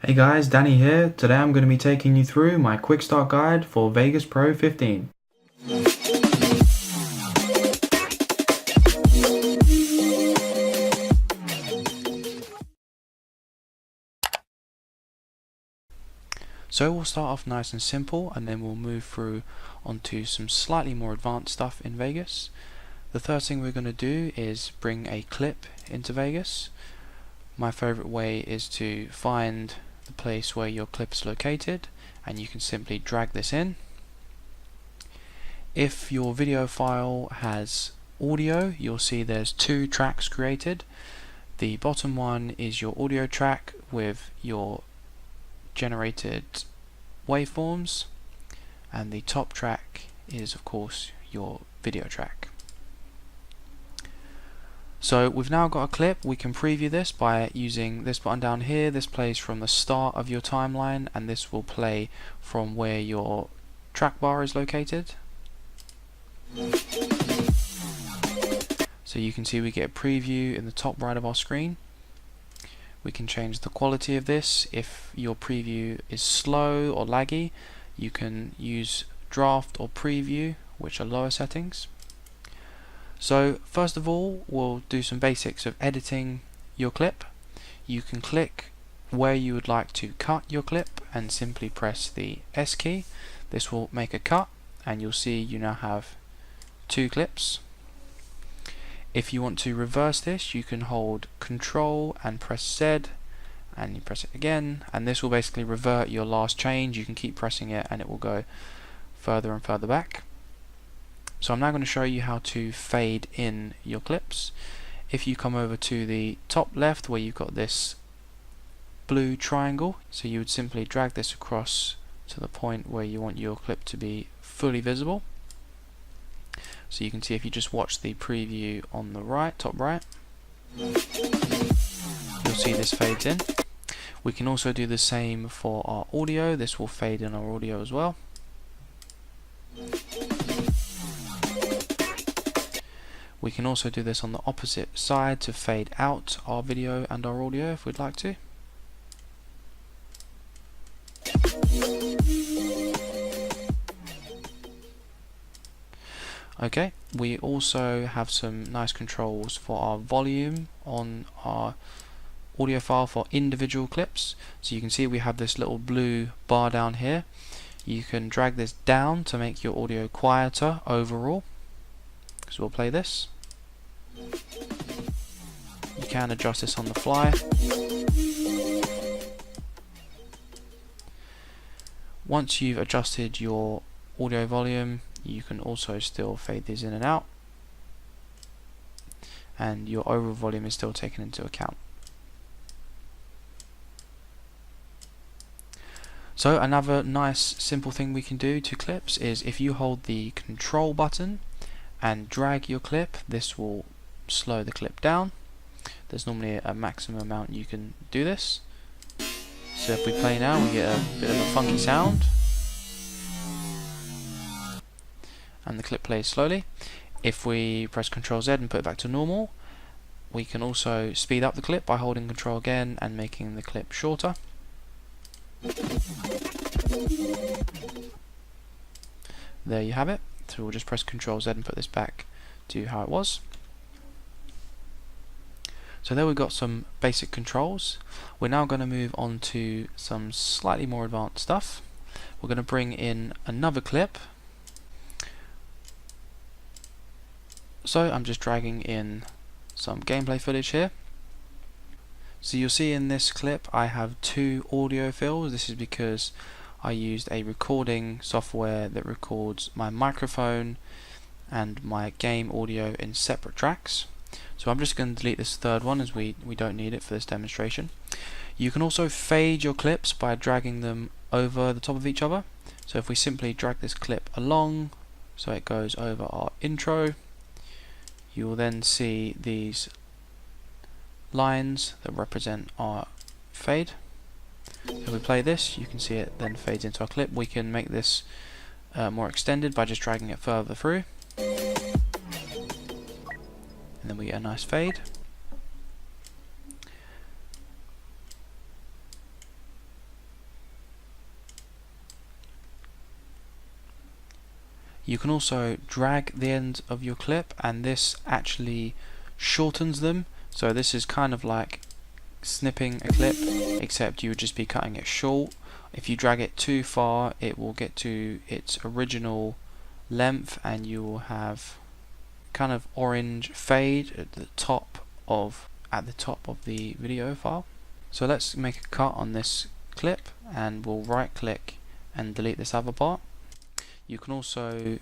Hey guys, Danny here. Today I'm going to be taking you through my quick start guide for Vegas Pro 15. So we'll start off nice and simple and then we'll move through onto some slightly more advanced stuff in Vegas. The first thing we're going to do is bring a clip into Vegas. My favorite way is to find the place where your clip is located and you can simply drag this in. If your video file has audio, you'll see there's two tracks created. The bottom one is your audio track with your generated waveforms, and the top track is of course your video track. So we've now got a clip. We can preview this by using this button down here. This plays from the start of your timeline and this will play from where your track bar is located. So you can see we get a preview in the top right of our screen. We can change the quality of this. If your preview is slow or laggy, you can use draft or preview, which are lower settings. So first of all, we'll do some basics of editing your clip. You can click where you would like to cut your clip and simply press the S key. This will make a cut and you'll see you now have two clips. If you want to reverse this, you can hold Control and press Z, and you press it again, and this will basically revert your last change. You can keep pressing it and it will go further and further back. So I'm now going to show you how to fade in your clips. If you come over to the top left where you've got this blue triangle, so you would simply drag this across to the point where you want your clip to be fully visible. So you can see if you just watch the preview on the right, top right, you'll see this fades in. We can also do the same for our audio. This will fade in our audio as well. We can also do this on the opposite side to fade out our video and our audio if we'd like to. Okay, we also have some nice controls for our volume on our audio file for individual clips. So you can see we have this little blue bar down here. You can drag this down to make your audio quieter overall. So we'll play this. You can adjust this on the fly. Once you've adjusted your audio volume, you can also still fade these in and out, and your overall volume is still taken into account. So another nice simple thing we can do to clips is if you hold the Control button and drag your clip, this will slow the clip down. There's normally a maximum amount you can do this. So if we play now, we get a bit of a funky sound and the clip plays slowly. If we press Ctrl Z and put it back to normal, we can also speed up the clip by holding Ctrl again and making the clip shorter. There you have it. So we'll just press Ctrl Z and put this back to how it was. So there we've got some basic controls. We're now going to move on to some slightly more advanced stuff. We're going to bring in another clip. So I'm just dragging in some gameplay footage here. So you'll see in this clip I have two audio fields. This is because I used a recording software that records my microphone and my game audio in separate tracks. So I'm just going to delete this third one as we don't need it for this demonstration. You can also fade your clips by dragging them over the top of each other. So if we simply drag this clip along so it goes over our intro, you will then see these lines that represent our fade. If we play this, you can see it then fades into our clip. We can make this more extended by just dragging it further through, and then we get a nice fade. You can also drag the end of your clip, and this actually shortens them. So this is kind of like snipping a clip, except you would just be cutting it short. If you drag it too far, it will get to its original length and you will have kind of orange fade at the top of the video file. So let's make a cut on this clip, and we'll right click and delete this other part. You can also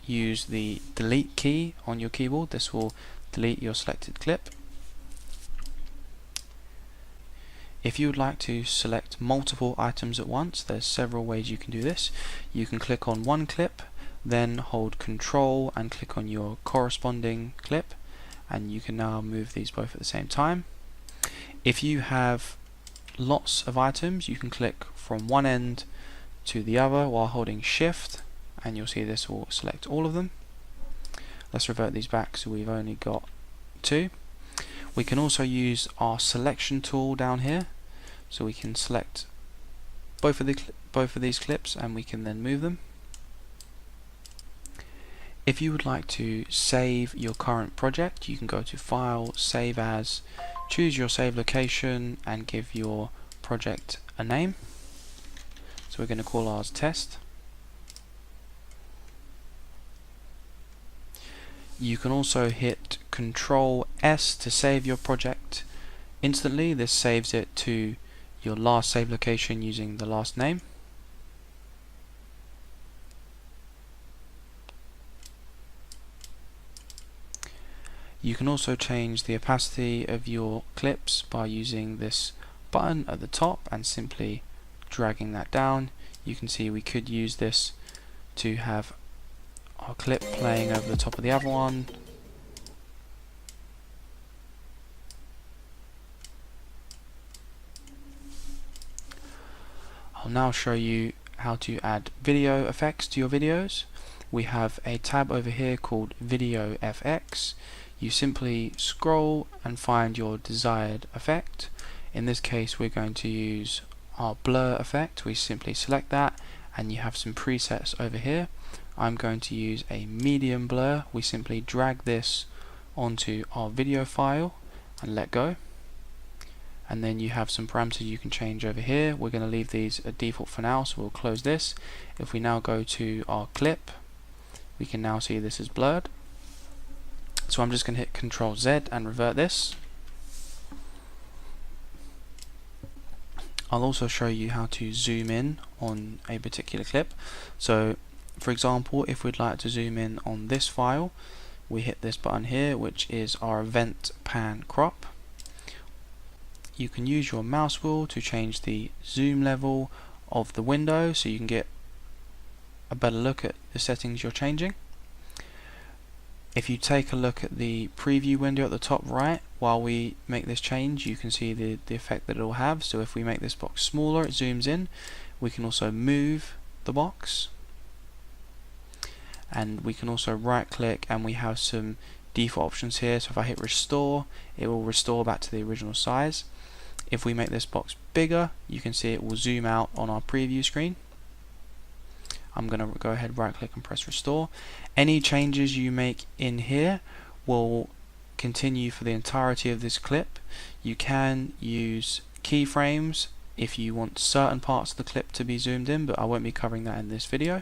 use the delete key on your keyboard. This will delete your selected clip. If you would like to select multiple items at once, there's several ways you can do this. You can click on one clip, then hold Control and click on your corresponding clip, and you can now move these both at the same time. If you have lots of items, you can click from one end to the other while holding Shift, and you'll see this will select all of them. Let's revert these back so we've only got 2. We can also use our selection tool down here, so we can select both of these clips and we can then move them. If you would like to save your current project, you can go to File, Save As, choose your save location and give your project a name. So we're going to call ours Test. You can also hit Control S to save your project instantly. This saves it to your last save location using the last name. You can also change the opacity of your clips by using this button at the top and simply dragging that down. You can see we could use this to have our clip playing over the top of the other one. I'll now show you how to add video effects to your videos. We have a tab over here called Video FX. You simply scroll and find your desired effect. In this case we're going to use our blur effect. We simply select that and you have some presets over here. I'm going to use a medium blur. We simply drag this onto our video file and let go. And then you have some parameters you can change over here. We're going to leave these at default for now, so we'll close this. If we now go to our clip, we can now see this is blurred. So I'm just going to hit Ctrl Z and revert this. I'll also show you how to zoom in on a particular clip. So for example, if we'd like to zoom in on this file, we hit this button here, which is our event pan crop. You can use your mouse wheel to change the zoom level of the window so you can get a better look at the settings you're changing. If you take a look at the preview window at the top right, while we make this change, you can see the effect that it will have. So if we make this box smaller, it zooms in. We can also move the box, and we can also right click, and we have some default options here. So if I hit restore, it will restore back to the original size. If we make this box bigger, you can see it will zoom out on our preview screen. I'm going to go ahead, right click and press restore. Any changes you make in here will continue for the entirety of this clip. You can use keyframes if you want certain parts of the clip to be zoomed in, but I won't be covering that in this video.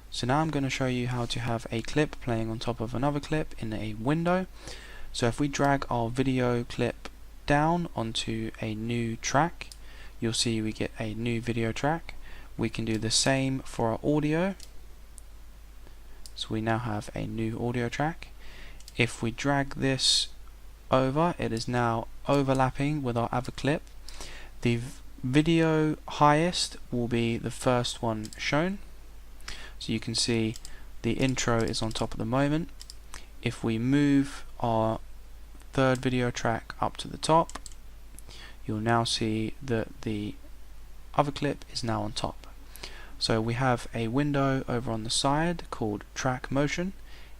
So now I'm going to show you how to have a clip playing on top of another clip in a window. So if we drag our video clip down onto a new track, you'll see we get a new video track. We can do the same for our audio. So we now have a new audio track. If we drag this over, it is now overlapping with our other clip. The video highest will be the first one shown. So you can see the intro is on top at the moment. If we move our third video track up to the top, you'll now see that the other clip is now on top. So we have a window over on the side called Track Motion.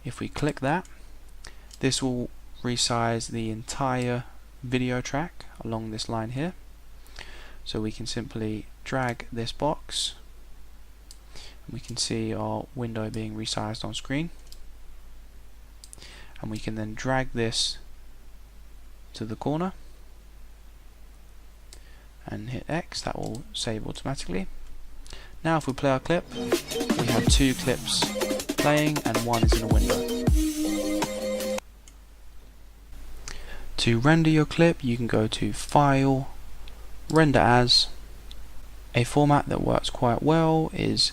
If we click that, this will resize the entire video track along this line here. So we can simply drag this box, We can see our window being resized on screen, and we can then drag this to the corner and hit X. That will save automatically. Now if we play our clip, we have 2 clips playing and 1 is in a window. To render your clip, you can go to File, Render As. A format that works quite well is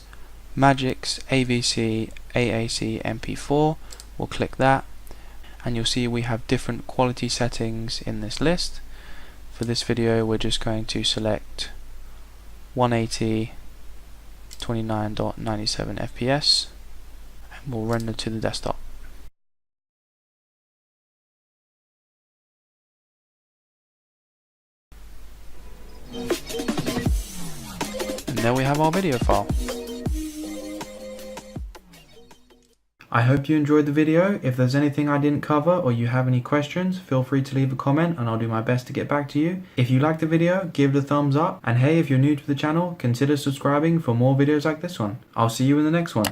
Magix AVC AAC MP4. We'll click that, and you'll see we have different quality settings in this list. For this video, we're just going to select 180 29.97 FPS, and we'll render to the desktop. And there we have our video file. I hope you enjoyed the video. If there's anything I didn't cover or you have any questions, feel free to leave a comment and I'll do my best to get back to you. If you liked the video, give it a thumbs up, and hey, if you're new to the channel, consider subscribing for more videos like this one. I'll see you in the next one.